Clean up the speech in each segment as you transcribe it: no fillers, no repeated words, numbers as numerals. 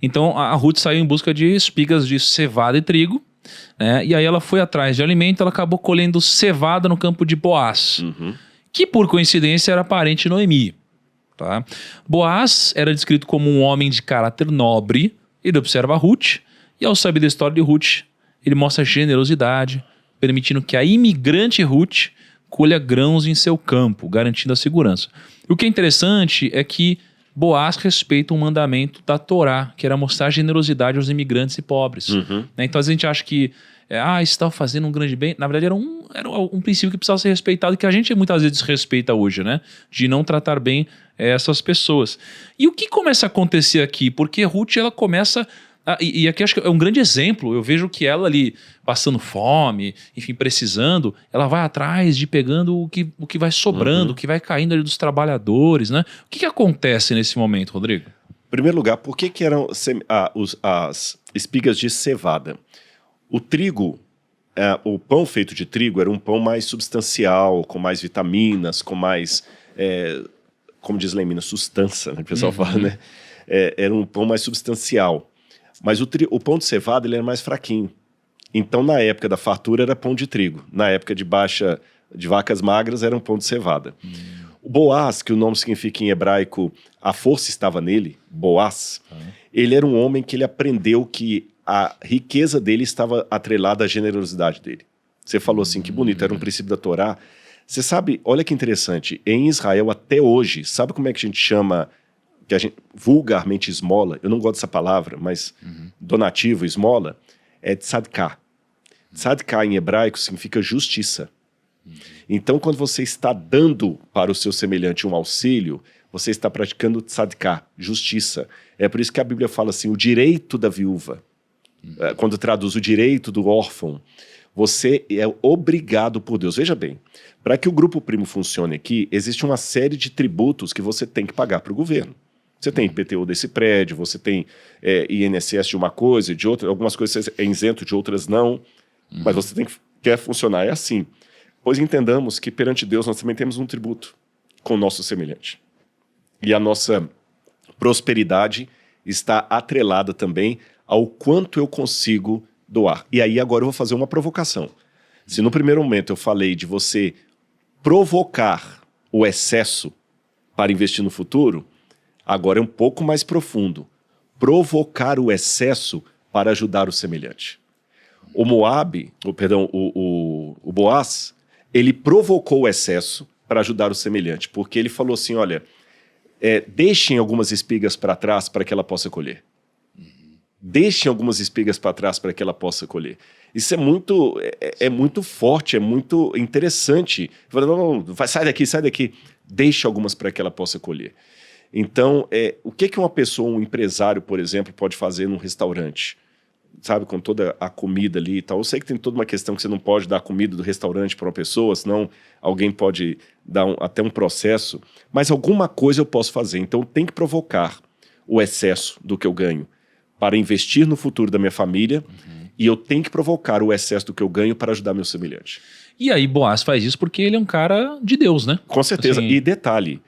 Então a Ruth saiu em busca de espigas de cevada e trigo, né? E aí ela foi atrás de alimento, ela acabou colhendo cevada no campo de Boaz, que por coincidência era parente de Noemi. Tá? Boaz era descrito como um homem de caráter nobre. Ele observa Ruth e, ao saber da história de Ruth, ele mostra generosidade, permitindo que a imigrante Ruth colha grãos em seu campo, garantindo a segurança. O que é interessante é que Boaz respeita um mandamento da Torá, que era mostrar generosidade aos imigrantes e pobres. Né? Então, a gente acha que isso estava fazendo um grande bem. Na verdade, era um princípio que precisava ser respeitado, que a gente muitas vezes desrespeita hoje, né? De não tratar bem essas pessoas. E o que começa a acontecer aqui? Porque Ruth, ela começa... E aqui acho que é um grande exemplo. Eu vejo que ela ali, passando fome, enfim, precisando, ela vai atrás de pegando o que vai sobrando, o que vai caindo ali dos trabalhadores, né? O que acontece nesse momento, Rodrigo? Em primeiro lugar, por que eram as espigas de cevada? O trigo, o pão feito de trigo era um pão mais substancial, com mais vitaminas, com mais, como diz lá em Minas, sustância, né? O pessoal fala, né? Era um pão mais substancial. Mas o pão de cevada ele era mais fraquinho. Então, na época da fartura, era pão de trigo. Na época de vacas magras, era um pão de cevada. O Boaz, que o nome significa em hebraico, a força estava nele, Boaz, ele era um homem que ele aprendeu que a riqueza dele estava atrelada à generosidade dele. Você falou assim, que bonito, era um princípio da Torá. Você sabe, olha que interessante, em Israel até hoje, sabe como é que a gente chama, que a gente, vulgarmente esmola, eu não gosto dessa palavra, mas donativo, esmola, é tzadká. Tzadká em hebraico significa justiça. Então, quando você está dando para o seu semelhante um auxílio, você está praticando tzadká, justiça. É por isso que a Bíblia fala assim, o direito da viúva. Quando traduz o direito do órfão, você é obrigado por Deus. Veja bem, para que o Grupo Primo funcione aqui, existe uma série de tributos que você tem que pagar para o governo. Você tem IPTU desse prédio, você tem INSS de uma coisa e de outra, algumas coisas é isento, de outras não, mas você quer funcionar, é assim. Pois entendamos que perante Deus nós também temos um tributo com o nosso semelhante. E a nossa prosperidade está atrelada também ao quanto eu consigo doar. E aí agora eu vou fazer uma provocação. Se no primeiro momento eu falei de você provocar o excesso para investir no futuro, agora é um pouco mais profundo. Provocar o excesso para ajudar o semelhante. O Boaz, ele provocou o excesso para ajudar o semelhante, porque ele falou assim, olha, deixem algumas espigas para trás para que ela possa colher. Deixem algumas espigas para trás para que ela possa colher. Isso é muito forte, é muito interessante. Fala, não, sai daqui. Deixe algumas para que ela possa colher. Então, o que uma pessoa, um empresário, por exemplo, pode fazer num restaurante? Sabe, com toda a comida ali e tal. Eu sei que tem toda uma questão que você não pode dar comida do restaurante para uma pessoa, senão alguém pode dar até um processo. Mas alguma coisa eu posso fazer. Então, tem que provocar o excesso do que eu ganho para investir no futuro da minha família, e eu tenho que provocar o excesso do que eu ganho para ajudar meu semelhante. E aí Boaz faz isso porque ele é um cara de Deus, né? Com certeza. Assim... E detalhe,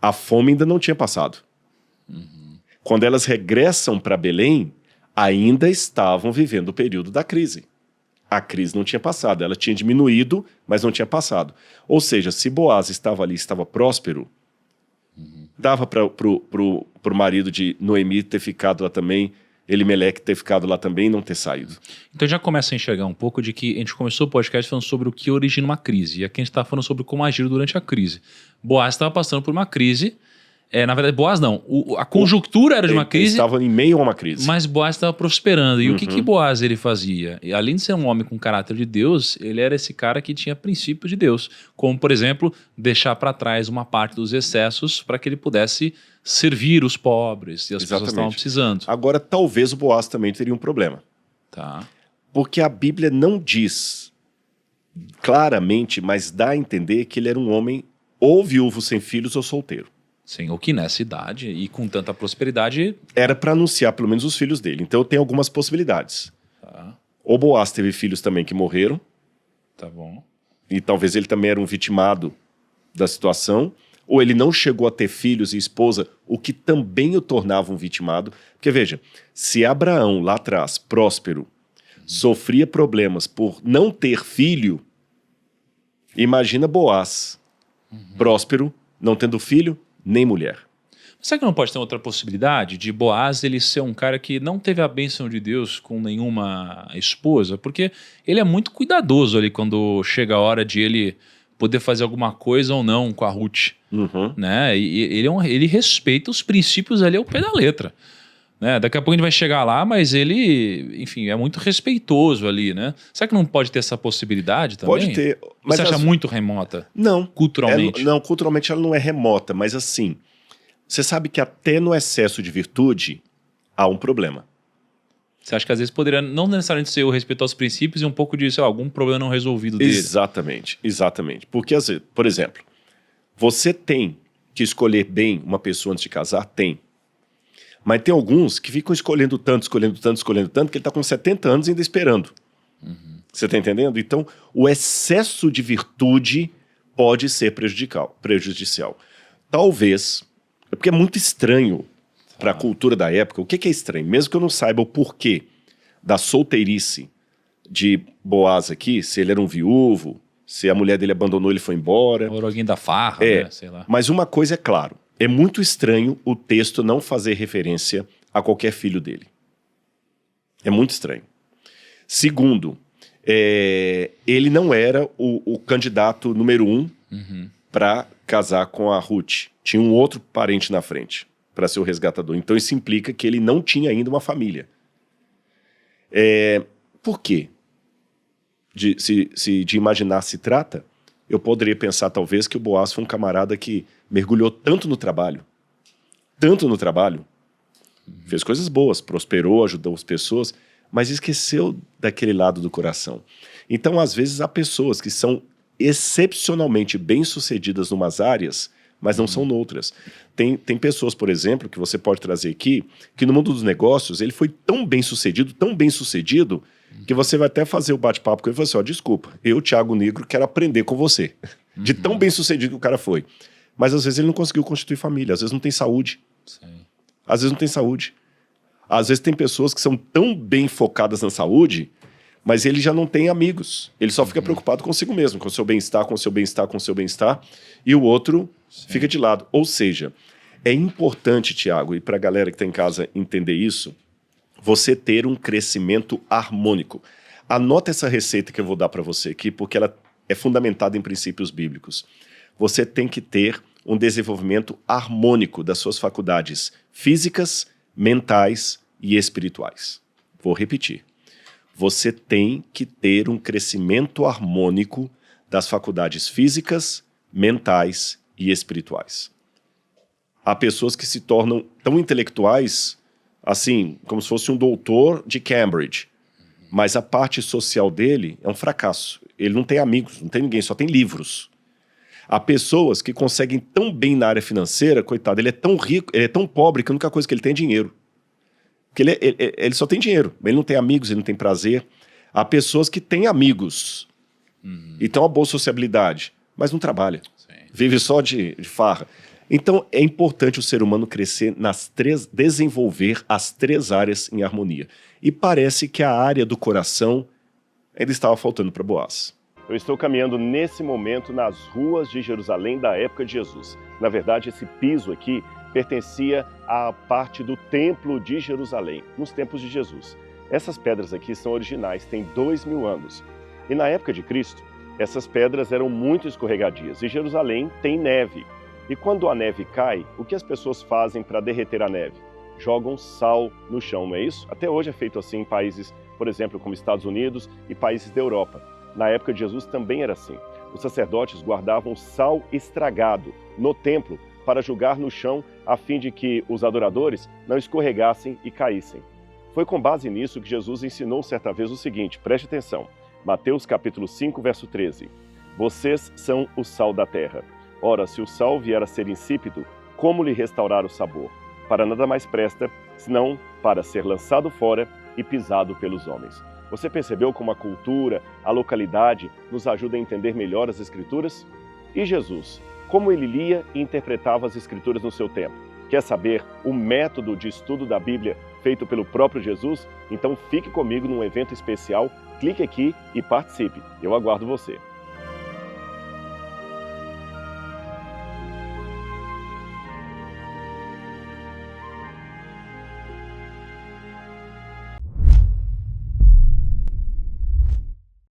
a fome ainda não tinha passado. Quando elas regressam para Belém, ainda estavam vivendo o período da crise. A crise não tinha passado, ela tinha diminuído, mas não tinha passado. Ou seja, se Boaz estava ali, estava próspero, dava para o marido de Noemi ter ficado lá também, Elimeleque ter ficado lá também e não ter saído. Então já começa a enxergar um pouco de que a gente começou o podcast falando sobre o que origina uma crise. E aqui a gente está falando sobre como agir durante a crise. Boaz estava passando por uma crise. Na verdade, Boaz não. A conjuntura era de uma crise. Ele estava em meio a uma crise. Mas Boaz estava prosperando. E o que Boaz ele fazia? E, além de ser um homem com caráter de Deus, ele era esse cara que tinha princípios de Deus. Como, por exemplo, deixar para trás uma parte dos excessos para que ele pudesse servir os pobres e as pessoas estavam precisando. Agora, talvez o Boaz também teria um problema. Tá. Porque a Bíblia não diz claramente, mas dá a entender que ele era um homem ou viúvo sem filhos ou solteiro. Sim, ou que nessa idade e com tanta prosperidade... Era para anunciar pelo menos os filhos dele. Então tem algumas possibilidades. Tá. O Boaz teve filhos também que morreram. Tá bom. E talvez ele também era um vitimado da situação. ou ele não chegou a ter filhos e esposa, o que também o tornava um vitimado. Porque veja, se Abraão lá atrás, próspero, sofria problemas por não ter filho, imagina Boaz, próspero, não tendo filho nem mulher. Será que não pode ter outra possibilidade de Boaz ele ser um cara que não teve a bênção de Deus com nenhuma esposa? Porque ele é muito cuidadoso ali quando chega a hora de ele poder fazer alguma coisa ou não com a Ruth. Né? E ele respeita os princípios ali ao pé da letra. Né? Daqui a pouco a gente vai chegar lá, mas ele, enfim, é muito respeitoso ali, né? Será que não pode ter essa possibilidade também? Pode ter. Mas você acha muito remota? Não. Culturalmente? Não, culturalmente ela não é remota, mas assim, você sabe que até no excesso de virtude há um problema. Você acha que às vezes poderia não necessariamente ser o respeito aos princípios e um pouco de, sei lá, algum problema não resolvido dele? Exatamente. Porque, às vezes, por exemplo, você tem que escolher bem uma pessoa antes de casar? Tem. Mas tem alguns que ficam escolhendo tanto, que ele está com 70 anos ainda esperando. Você está entendendo? Então, o excesso de virtude pode ser prejudicial. Talvez, porque é muito estranho para a cultura da época. O que é estranho? Mesmo que eu não saiba o porquê da solteirice de Boaz aqui, se ele era um viúvo, se a mulher dele abandonou, ele foi embora. Ou alguém da farra, né? Sei lá. Mas uma coisa é claro, é muito estranho o texto não fazer referência a qualquer filho dele. É muito estranho. Segundo, ele não era o candidato número 1 para casar com a Ruth. Tinha um outro parente na frente para ser o resgatador. Então isso implica que ele não tinha ainda uma família. Por quê? Se de imaginar se trata, eu poderia pensar talvez que o Boaz foi um camarada que mergulhou tanto no trabalho, fez coisas boas, prosperou, ajudou as pessoas, mas esqueceu daquele lado do coração. Então, às vezes, há pessoas que são excepcionalmente bem-sucedidas em umas áreas, mas não são noutras. Tem pessoas, por exemplo, que você pode trazer aqui, que no mundo dos negócios, ele foi tão bem-sucedido, que você vai até fazer o bate-papo com ele e falar assim, desculpa, eu, Thiago Negro, quero aprender com você. De tão bem-sucedido que o cara foi. Mas às vezes ele não conseguiu constituir família, às vezes não tem saúde. Sim. Às vezes não tem saúde. Às vezes tem pessoas que são tão bem focadas na saúde, mas ele já não tem amigos. Ele só fica preocupado consigo mesmo, com o seu bem-estar, e o outro fica de lado. Ou seja, é importante, Thiago, e para a galera que está em casa entender isso, você ter um crescimento harmônico. Anota essa receita que eu vou dar para você aqui, porque ela é fundamentada em princípios bíblicos. Você tem que ter um desenvolvimento harmônico das suas faculdades físicas, mentais e espirituais. Vou repetir. Você tem que ter um crescimento harmônico das faculdades físicas, mentais e espirituais. Há pessoas que se tornam tão intelectuais, assim, como se fosse um doutor de Cambridge, mas a parte social dele é um fracasso. Ele não tem amigos, não tem ninguém, só tem livros. Há pessoas que conseguem tão bem na área financeira, coitado, ele é tão rico, ele é tão pobre que a única coisa que ele tem é dinheiro. Porque ele só tem dinheiro, ele não tem amigos, ele não tem prazer. Há pessoas que têm amigos e têm uma boa sociabilidade, mas não trabalha. Sim. Vive só de farra. Então é importante o ser humano crescer desenvolver as 3 áreas em harmonia. E parece que a área do coração ainda estava faltando para Boaz. Eu estou caminhando nesse momento nas ruas de Jerusalém da época de Jesus. Na verdade, esse piso aqui pertencia à parte do Templo de Jerusalém, nos tempos de Jesus. Essas pedras aqui são originais, têm 2000 anos. E na época de Cristo, essas pedras eram muito escorregadias. E Jerusalém tem neve. E quando a neve cai, o que as pessoas fazem para derreter a neve? Jogam sal no chão, não é isso? Até hoje é feito assim em países, por exemplo, como Estados Unidos e países da Europa. Na época de Jesus também era assim. Os sacerdotes guardavam sal estragado no templo para jogar no chão a fim de que os adoradores não escorregassem e caíssem. Foi com base nisso que Jesus ensinou certa vez o seguinte, preste atenção, Mateus capítulo 5, verso 13. Vocês são o sal da terra. Ora, se o sal vier a ser insípido, como lhe restaurar o sabor? Para nada mais presta, senão para ser lançado fora e pisado pelos homens. Você percebeu como a cultura, a localidade, nos ajuda a entender melhor as Escrituras? E Jesus? Como ele lia e interpretava as Escrituras no seu tempo? Quer saber o método de estudo da Bíblia feito pelo próprio Jesus? Então fique comigo num evento especial, clique aqui e participe. Eu aguardo você.